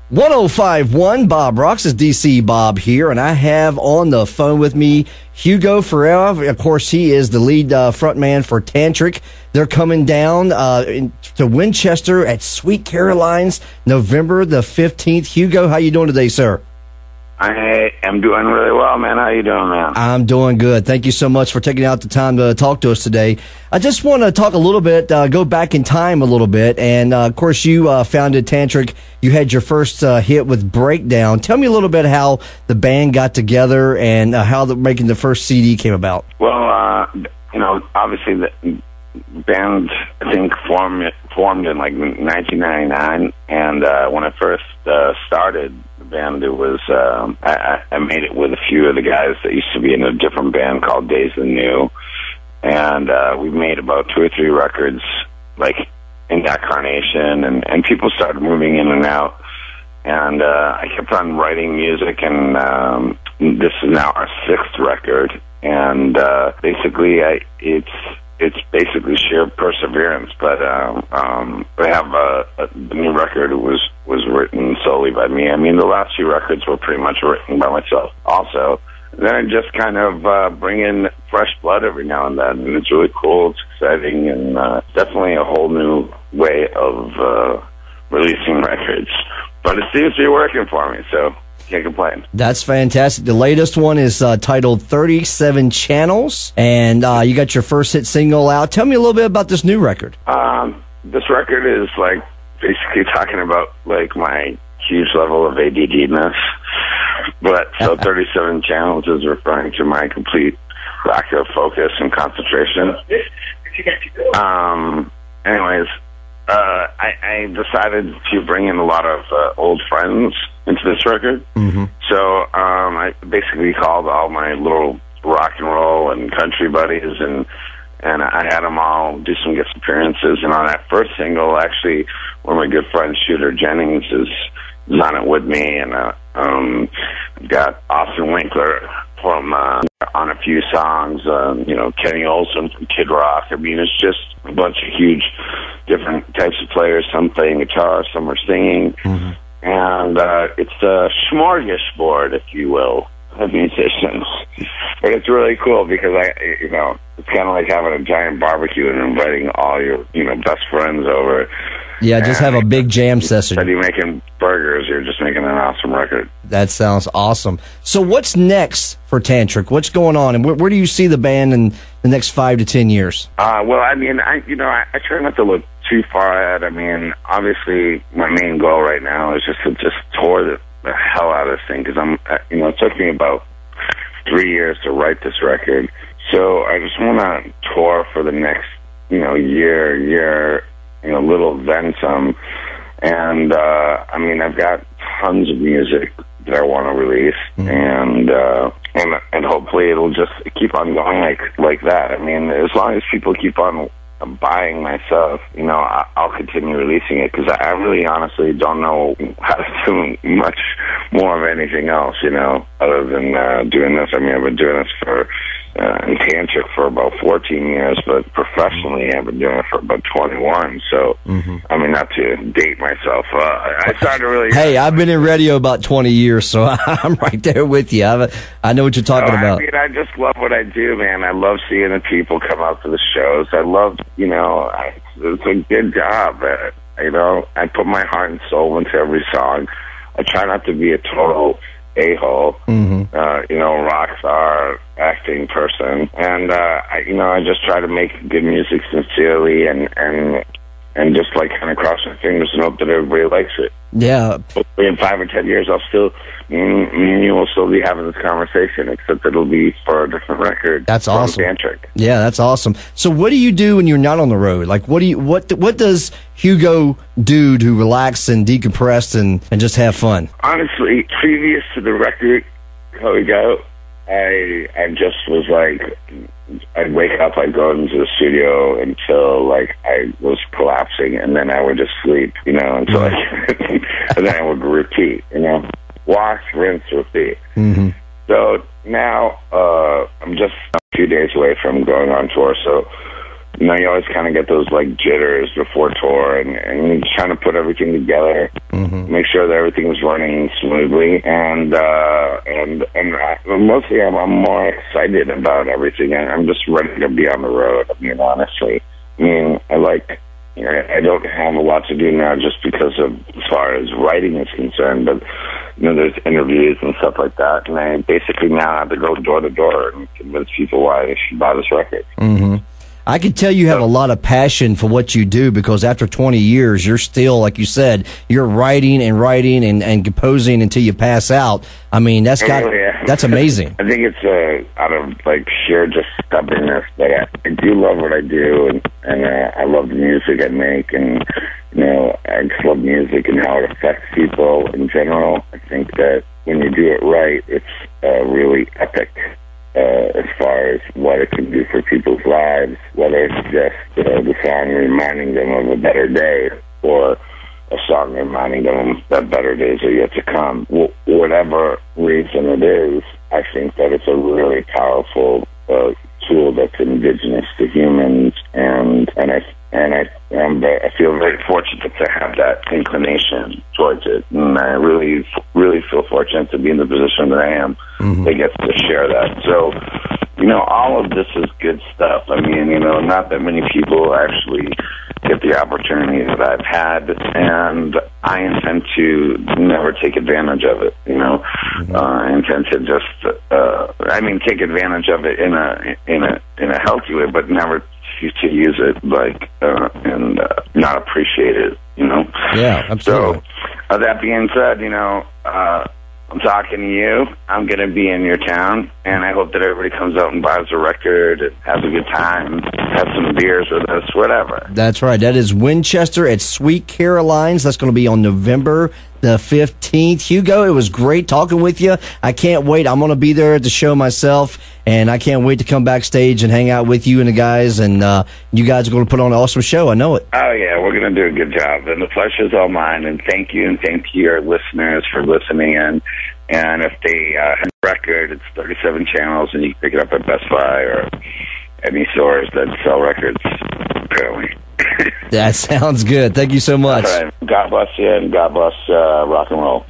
1051 Bob Rocks is DC Bob here, and I have on the phone with me Hugo Ferreira. Of course, he is the lead frontman for Tantric. They're coming down to Winchester at Sweet Caroline's November the 15th. Hugo, how you doing today, sir? I am doing really well, man. How you doing, man? I'm doing good. Thank you so much for taking out the time to talk to us today. I just want to talk a little bit, go back in time a little bit. And, of course, you founded Tantric. You had your first hit with Breakdown. Tell me a little bit how the band got together and how making the first CD came about. Well, obviously the band, I think, formed in, like, 1999. And when I first started the band, it was I made it with a few of the guys that used to be in a different band called Days and New, and we made about 2 or 3 records like in that carnation, and people started moving in and out, and I kept on writing music, and this is now our 6th record, and basically it's basically sheer perseverance, but I have the new record was written solely by me. I mean, the last few records were pretty much written by myself also. And then I just kind of bring in fresh blood every now and then, and it's really cool, it's exciting, and definitely a whole new way of releasing records. But it seems to be working for me, so can't complain. That's fantastic. The latest one is titled 37 Channels, and you got your first hit single out. Tell me a little bit about this new record. This record is like basically talking about like my huge level of ADD-ness. But so 37 Channels is referring to my complete lack of focus and concentration. Anyways, I decided to bring in a lot of old friends into this record. Mm-hmm. So I basically called all my little rock and roll and country buddies, and I had them all do some guest appearances. And on that first single, actually, one of my good friends, Shooter Jennings, is on it with me, and I've got Austin Winkler from on a few songs, Kenny Olson from Kid Rock. I mean, it's just a bunch of huge different types of players, some playing guitar, some are singing, mm-hmm. And it's a smorgasbord, if you will, of musicians. But it's really cool because it's kind of like having a giant barbecue and inviting all your, best friends over. Yeah, just have a big jam session. Instead of making burgers, you're just making an awesome record. That sounds awesome. So what's next for Tantric? What's going on? And where do you see the band in the next 5 to 10 years? Well, I mean, I try not to look too far ahead. I mean, obviously, my main goal right now is just to tour the hell out of this thing, because it took me about 3 years to write this record. So I just want to tour for the next, year, little then some. And, I've got tons of music that I want to release, mm-hmm. and hopefully it'll just keep on going like that. I mean, as long as people keep on buying my stuff, I'll continue releasing it, because I really honestly don't know how to do much more of anything else, other than doing this. I mean, I've been doing this in Tantric for about 14 years, but professionally I've been doing it for about 21. So, mm-hmm. I mean, not to date myself, I started really... Hey, I've been in radio about 20 years, so I'm right there with you. I know what you're talking about. I mean, I just love what I do, man. I love seeing the people come out to the shows. I love, it's a good job. I put my heart and soul into every song. I try not to be a total a-hole, mm-hmm. Rock star acting person, and I just try to make good music sincerely, and just like kind of cross my fingers and hope that everybody likes it. Yeah. Hopefully in 5 or 10 years, me and you will still be having this conversation, except it'll be for a different record. That's awesome. Tantric. Yeah, that's awesome. So what do you do when you're not on the road? Like, what does Hugo do to relax and decompress and just have fun? Honestly, previous to the record, here we go, I just was like, I'd wake up, I'd go into the studio until like I was collapsing, and then I would just sleep, until and then I would repeat, wash, rinse, repeat. Mm-hmm. So now I'm just a few days away from going on tour, so you know, you always kind of get those like jitters before tour, and you're trying to put everything together, make sure that everything's running smoothly, and mostly I'm more excited about everything. I'm just ready to be on the road. I mean, honestly, I mean, I don't have a lot to do now just because of as far as writing is concerned, but you know, there's interviews and stuff like that, and I basically now have to go door to door and convince people why they should buy this record. I can tell you have a lot of passion for what you do, because after 20 years, you're still, like you said, you're writing and composing until you pass out. I mean, that's amazing. I think it's out of like sheer just stubbornness that I do love what I do, and I love the music I make, and you know, I just love music and how it affects people in general. I think that when you do it right, it's really epic. As far as what it can do for people's lives, whether it's just the song reminding them of a better day, or a song reminding them that better days are yet to come. Whatever reason it is, I think that it's a really powerful tool that's indigenous to humans, and I feel very fortunate to have that inclination towards it, and I really feel fortunate to be in the position that I am that gets to share that. So, you know, all of this is good stuff. I mean, you know, not that many people actually get the opportunity that I've had, and I intend to never take advantage of it. You know, I intend to just, take advantage of it in a healthy way, but never to use it like and not appreciate it. You know. Yeah, absolutely. So, that being said, you know, I'm talking to you. I'm going to be in your town, and I hope that everybody comes out and buys a record and has a good time, have some beers with us, whatever. That's right. That is Winchester at Sweet Caroline's. That's going to be on November the 15th. Hugo, it was great talking with you. I can't wait. I'm going to be there at the show myself, and I can't wait to come backstage and hang out with you and the guys, and you guys are going to put on an awesome show. I know it. Oh, yeah, we're going to do a good job, and the pleasure's all mine, and thank you your listeners for listening in. And if they have a record, it's 37 channels, and you can pick it up at Best Buy or any stores that sell records, apparently. That sounds good. Thank you so much. All right. God bless you, and God bless rock and roll.